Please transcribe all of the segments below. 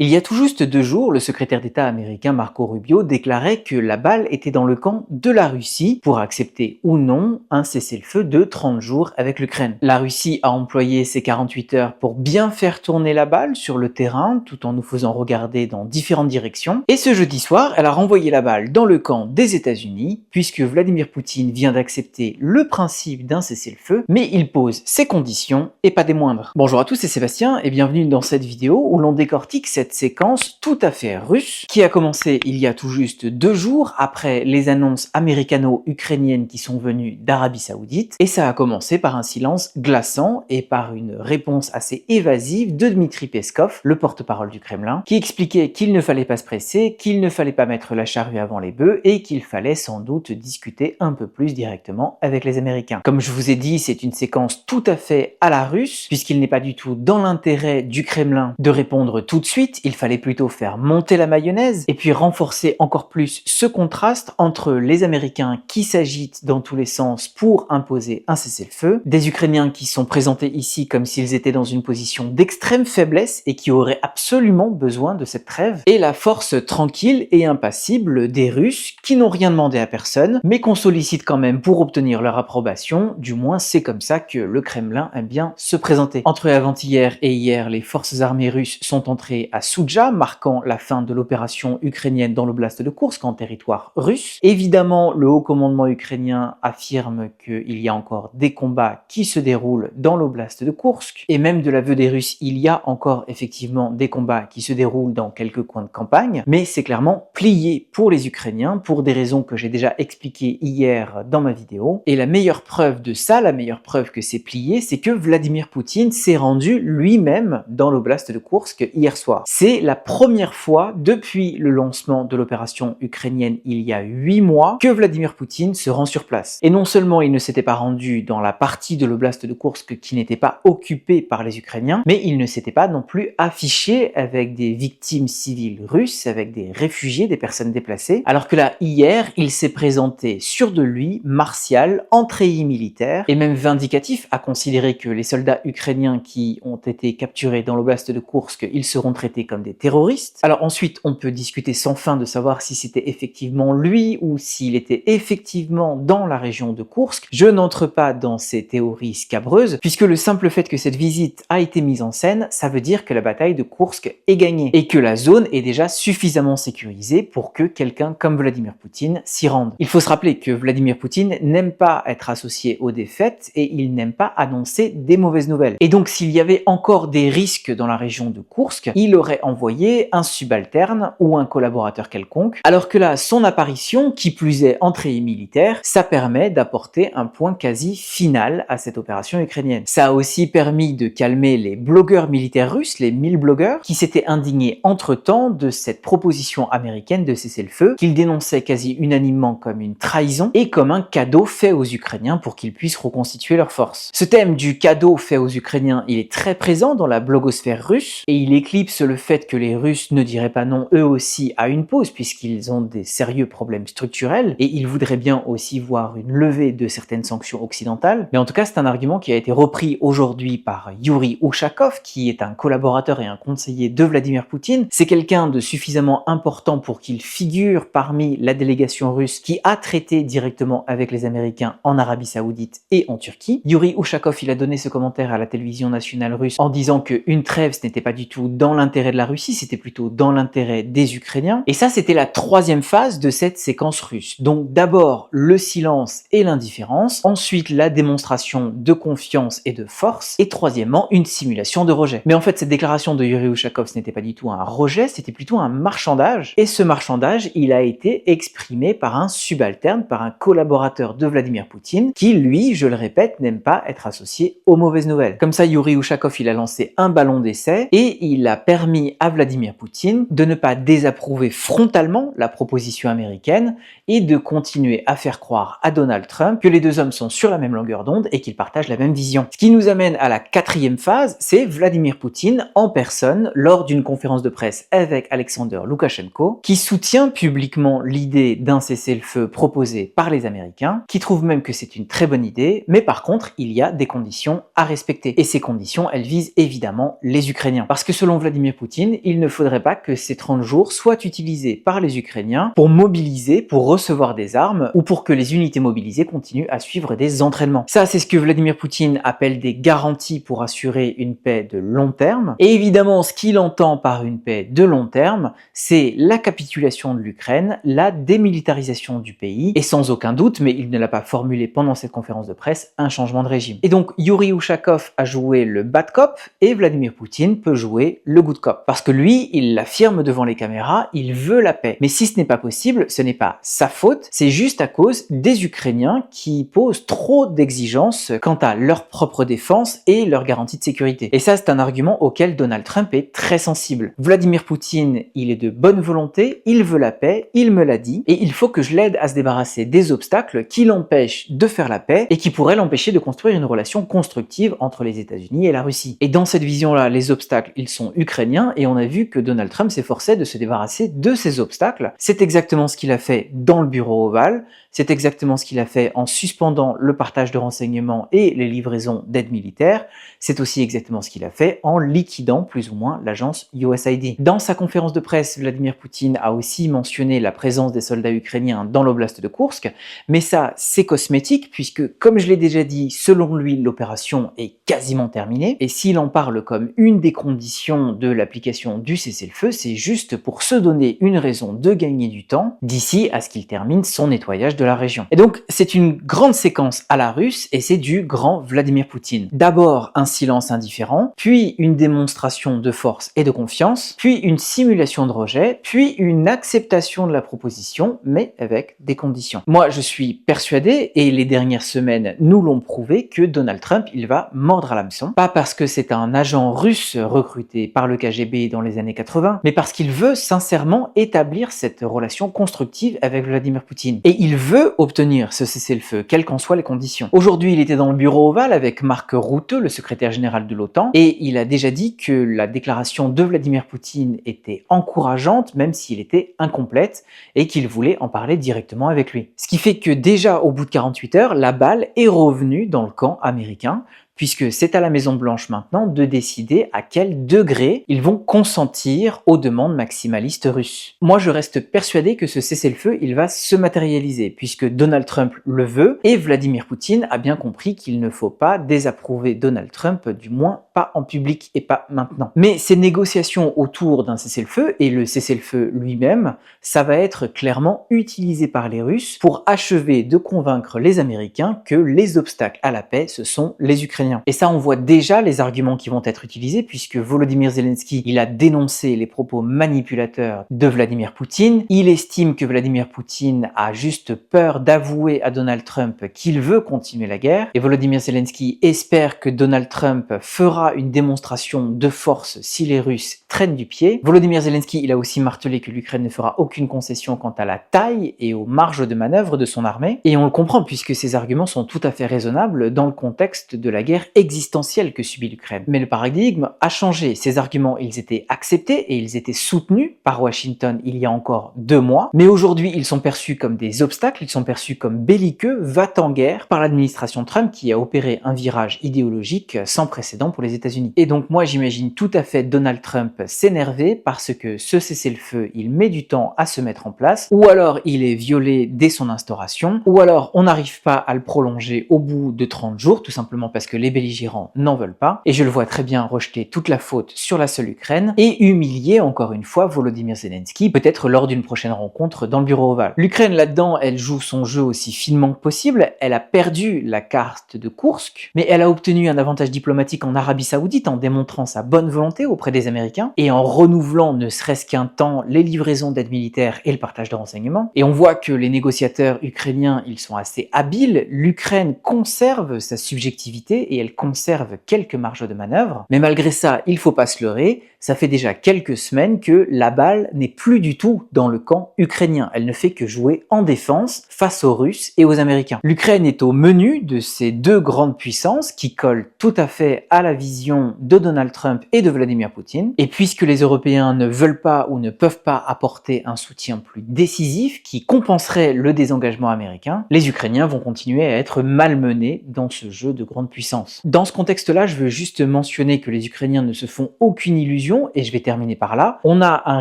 Il y a tout juste 2 jours, le secrétaire d'État américain Marco Rubio déclarait que la balle était dans le camp de la Russie pour accepter ou non un cessez-le-feu de 30 jours avec l'Ukraine. La Russie a employé ces 48 heures pour bien faire tourner la balle sur le terrain tout en nous faisant regarder dans différentes directions. Et ce jeudi soir, elle a renvoyé la balle dans le camp des États-Unis puisque Vladimir Poutine vient d'accepter le principe d'un cessez-le-feu, mais il pose ses conditions et pas des moindres. Bonjour à tous, c'est Sébastien et bienvenue dans cette vidéo où l'on décortique cette séquence tout à fait russe qui a commencé il y a tout juste 2 jours après les annonces américano-ukrainiennes qui sont venues d'Arabie Saoudite, et ça a commencé par un silence glaçant et par une réponse assez évasive de Dmitri Peskov, le porte-parole du Kremlin, qui expliquait qu'il ne fallait pas se presser, qu'il ne fallait pas mettre la charrue avant les bœufs et qu'il fallait sans doute discuter un peu plus directement avec les Américains. Comme je vous ai dit, c'est une séquence tout à fait à la russe, puisqu'il n'est pas du tout dans l'intérêt du Kremlin de répondre tout de suite. Il fallait plutôt faire monter la mayonnaise et puis renforcer encore plus ce contraste entre les Américains qui s'agitent dans tous les sens pour imposer un cessez-le-feu, des Ukrainiens qui sont présentés ici comme s'ils étaient dans une position d'extrême faiblesse et qui auraient absolument besoin de cette trêve, et la force tranquille et impassible des Russes qui n'ont rien demandé à personne mais qu'on sollicite quand même pour obtenir leur approbation. Du moins c'est comme ça que le Kremlin aime bien se présenter. Entre avant-hier et hier, les forces armées russes sont entrées à Soudja, marquant la fin de l'opération ukrainienne dans l'oblast de Koursk en territoire russe. Évidemment, le haut commandement ukrainien affirme qu'il y a encore des combats qui se déroulent dans l'oblast de Koursk, et même de l'aveu des Russes, il y a encore effectivement des combats qui se déroulent dans quelques coins de campagne, mais c'est clairement plié pour les Ukrainiens pour des raisons que j'ai déjà expliquées hier dans ma vidéo. Et la meilleure preuve de ça, la meilleure preuve que c'est plié, c'est que Vladimir Poutine s'est rendu lui-même dans l'oblast de Koursk hier soir. C'est la première fois depuis le lancement de l'opération ukrainienne il y a 8 mois que Vladimir Poutine se rend sur place. Et non seulement il ne s'était pas rendu dans la partie de l'oblast de Koursk qui n'était pas occupée par les Ukrainiens, mais il ne s'était pas non plus affiché avec des victimes civiles russes, avec des réfugiés, des personnes déplacées, alors que là, hier, il s'est présenté sûr de lui, martial, en treillis militaire, et même vindicatif, à considérer que les soldats ukrainiens qui ont été capturés dans l'oblast de Koursk, ils seront traités comme des terroristes. Alors ensuite, on peut discuter sans fin de savoir si c'était effectivement lui ou s'il était effectivement dans la région de Koursk. Je n'entre pas dans ces théories scabreuses, puisque le simple fait que cette visite a été mise en scène, ça veut dire que la bataille de Koursk est gagnée, et que la zone est déjà suffisamment sécurisée pour que quelqu'un comme Vladimir Poutine s'y rende. Il faut se rappeler que Vladimir Poutine n'aime pas être associé aux défaites, et il n'aime pas annoncer des mauvaises nouvelles. Et donc s'il y avait encore des risques dans la région de Koursk, il aurait envoyé un subalterne ou un collaborateur quelconque, alors que là, son apparition, qui plus est en treillis militaire, ça permet d'apporter un point quasi final à cette opération ukrainienne. Ça a aussi permis de calmer les blogueurs militaires russes, les 1000 blogueurs, qui s'étaient indignés entre-temps de cette proposition américaine de cessez-le-feu, qu'ils dénonçaient quasi unanimement comme une trahison et comme un cadeau fait aux Ukrainiens pour qu'ils puissent reconstituer leurs forces. Ce thème du cadeau fait aux Ukrainiens, il est très présent dans la blogosphère russe, et il éclipse le fait que les Russes ne diraient pas non eux aussi à une pause puisqu'ils ont des sérieux problèmes structurels et ils voudraient bien aussi voir une levée de certaines sanctions occidentales. Mais en tout cas, c'est un argument qui a été repris aujourd'hui par Yuri Ushakov, qui est un collaborateur et un conseiller de Vladimir Poutine. C'est quelqu'un de suffisamment important pour qu'il figure parmi la délégation russe qui a traité directement avec les Américains en Arabie Saoudite et en Turquie. Yuri Ushakov, il a donné ce commentaire à la télévision nationale russe en disant qu'une trêve, ce n'était pas du tout dans l'intérêt de la Russie, c'était plutôt dans l'intérêt des Ukrainiens. Et ça, c'était la troisième phase de cette séquence russe. Donc d'abord le silence et l'indifférence, ensuite la démonstration de confiance et de force, et troisièmement une simulation de rejet. Mais en fait, cette déclaration de Yuri Ushakov, ce n'était pas du tout un rejet, c'était plutôt un marchandage. Et ce marchandage, il a été exprimé par un subalterne, par un collaborateur de Vladimir Poutine, qui lui, je le répète, n'aime pas être associé aux mauvaises nouvelles. Comme ça, Yuri Ushakov, il a lancé un ballon d'essai et il a permis à Vladimir Poutine de ne pas désapprouver frontalement la proposition américaine et de continuer à faire croire à Donald Trump que les deux hommes sont sur la même longueur d'onde et qu'ils partagent la même vision. Ce qui nous amène à la quatrième phase, c'est Vladimir Poutine en personne lors d'une conférence de presse avec Alexander Loukachenko, qui soutient publiquement l'idée d'un cessez-le-feu proposé par les Américains, qui trouve même que c'est une très bonne idée, mais par contre, il y a des conditions à respecter. Et ces conditions, elles visent évidemment les Ukrainiens. Parce que selon Vladimir Poutine, Poutine, il ne faudrait pas que ces 30 jours soient utilisés par les Ukrainiens pour mobiliser, pour recevoir des armes ou pour que les unités mobilisées continuent à suivre des entraînements. Ça, c'est ce que Vladimir Poutine appelle des garanties pour assurer une paix de long terme. Et évidemment, ce qu'il entend par une paix de long terme, c'est la capitulation de l'Ukraine, la démilitarisation du pays et sans aucun doute, mais il ne l'a pas formulé pendant cette conférence de presse, un changement de régime. Et donc, Yuri Ushakov a joué le bad cop et Vladimir Poutine peut jouer le good cop. Parce que lui, il l'affirme devant les caméras, il veut la paix. Mais si ce n'est pas possible, ce n'est pas sa faute, c'est juste à cause des Ukrainiens qui posent trop d'exigences quant à leur propre défense et leur garantie de sécurité. Et ça, c'est un argument auquel Donald Trump est très sensible. Vladimir Poutine, il est de bonne volonté, il veut la paix, il me l'a dit, et il faut que je l'aide à se débarrasser des obstacles qui l'empêchent de faire la paix et qui pourraient l'empêcher de construire une relation constructive entre les États-Unis et la Russie. Et dans cette vision-là, les obstacles, ils sont ukrainiens, et on a vu que Donald Trump s'efforçait de se débarrasser de ces obstacles. C'est exactement ce qu'il a fait dans le bureau ovale, c'est exactement ce qu'il a fait en suspendant le partage de renseignements et les livraisons d'aide militaire, c'est aussi exactement ce qu'il a fait en liquidant plus ou moins l'agence USAID. Dans sa conférence de presse, Vladimir Poutine a aussi mentionné la présence des soldats ukrainiens dans l'oblast de Koursk, mais ça, c'est cosmétique puisque, comme je l'ai déjà dit, selon lui, l'opération est quasiment terminée, et s'il en parle comme une des conditions de l'application du cessez-le-feu, c'est juste pour se donner une raison de gagner du temps d'ici à ce qu'il termine son nettoyage de la région. Et donc, c'est une grande séquence à la russe et c'est du grand Vladimir Poutine. D'abord, un silence indifférent, puis une démonstration de force et de confiance, puis une simulation de rejet, puis une acceptation de la proposition, mais avec des conditions. Moi, je suis persuadé, et les dernières semaines nous l'ont prouvé, que Donald Trump, il va mordre à l'hameçon. Pas parce que c'est un agent russe recruté par le KGB dans les années 80, mais parce qu'il veut sincèrement établir cette relation constructive avec Vladimir Poutine. Et il veut obtenir ce cessez-le-feu, quelles qu'en soient les conditions. Aujourd'hui, il était dans le bureau ovale avec Mark Rutte, le secrétaire général de l'OTAN, et il a déjà dit que la déclaration de Vladimir Poutine était encourageante, même s'il était incomplète, et qu'il voulait en parler directement avec lui. Ce qui fait que déjà au bout de 48 heures, la balle est revenue dans le camp américain, puisque c'est à la Maison-Blanche maintenant de décider à quel degré ils vont consentir aux demandes maximalistes russes. Moi, je reste persuadé que ce cessez-le-feu, il va se matérialiser, puisque Donald Trump le veut, et Vladimir Poutine a bien compris qu'il ne faut pas désapprouver Donald Trump, du moins pas en public et pas maintenant. Mais ces négociations autour d'un cessez-le-feu, et le cessez-le-feu lui-même, ça va être clairement utilisé par les Russes pour achever de convaincre les Américains que les obstacles à la paix, ce sont les Ukrainiens. Et ça, on voit déjà les arguments qui vont être utilisés, puisque Volodymyr Zelensky, il a dénoncé les propos manipulateurs de Vladimir Poutine. Il estime que Vladimir Poutine a juste peur d'avouer à Donald Trump qu'il veut continuer la guerre. Et Volodymyr Zelensky espère que Donald Trump fera une démonstration de force si les Russes traînent du pied. Volodymyr Zelensky, il a aussi martelé que l'Ukraine ne fera aucune concession quant à la taille et aux marges de manœuvre de son armée. Et on le comprend, puisque ces arguments sont tout à fait raisonnables dans le contexte de la guerre existentielle que subit l'Ukraine. Mais le paradigme a changé. Ces arguments, ils étaient acceptés et ils étaient soutenus par Washington il y a encore 2 mois. Mais aujourd'hui, ils sont perçus comme des obstacles, ils sont perçus comme belliqueux, va-t-en-guerre par l'administration Trump qui a opéré un virage idéologique sans précédent pour les États-Unis. Et donc moi, j'imagine tout à fait Donald Trump s'énerver parce que ce cessez-le-feu, il met du temps à se mettre en place, ou alors il est violé dès son instauration, ou alors on n'arrive pas à le prolonger au bout de 30 jours, tout simplement parce que les belligérants n'en veulent pas, et je le vois très bien rejeter toute la faute sur la seule Ukraine, et humilier encore une fois Volodymyr Zelensky, peut-être lors d'une prochaine rencontre dans le bureau ovale. L'Ukraine là-dedans, elle joue son jeu aussi finement que possible, elle a perdu la carte de Koursk, mais elle a obtenu un avantage diplomatique en Arabie Saoudite en démontrant sa bonne volonté auprès des Américains, et en renouvelant ne serait-ce qu'un temps les livraisons d'aide militaire et le partage de renseignements, et on voit que les négociateurs ukrainiens, ils sont assez habiles, l'Ukraine conserve sa subjectivité et elle conserve quelques marges de manœuvre, mais malgré ça, il faut pas se leurrer, ça fait déjà quelques semaines que la balle n'est plus du tout dans le camp ukrainien, elle ne fait que jouer en défense face aux Russes et aux Américains. L'Ukraine est au menu de ces deux grandes puissances qui collent tout à fait à la vision de Donald Trump et de Vladimir Poutine, et puisque les Européens ne veulent pas ou ne peuvent pas apporter un soutien plus décisif qui compenserait le désengagement américain, les Ukrainiens vont continuer à être malmenés dans ce jeu de grande puissance. Dans ce contexte-là, je veux juste mentionner que les Ukrainiens ne se font aucune illusion conclusion, et je vais terminer par là, on a un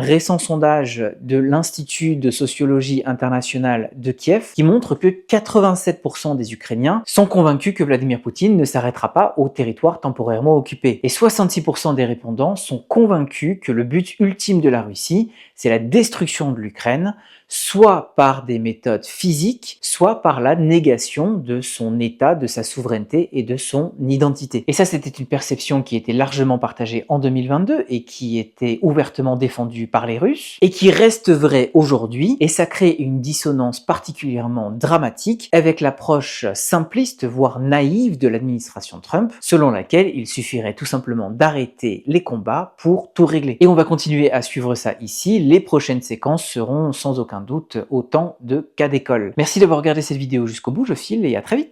récent sondage de l'Institut de sociologie internationale de Kiev qui montre que 87% des Ukrainiens sont convaincus que Vladimir Poutine ne s'arrêtera pas au territoire temporairement occupé. Et 66% des répondants sont convaincus que le but ultime de la Russie, c'est la destruction de l'Ukraine, soit par des méthodes physiques, soit par la négation de son état, de sa souveraineté et de son identité. Et ça, c'était une perception qui était largement partagée en 2022 et qui était ouvertement défendue par les Russes et qui reste vraie aujourd'hui, et ça crée une dissonance particulièrement dramatique avec l'approche simpliste, voire naïve de l'administration Trump, selon laquelle il suffirait tout simplement d'arrêter les combats pour tout régler. Et on va continuer à suivre ça ici, les prochaines séquences seront sans aucun doute autant de cas d'école. Merci d'avoir regardé cette vidéo jusqu'au bout, je file et à très vite.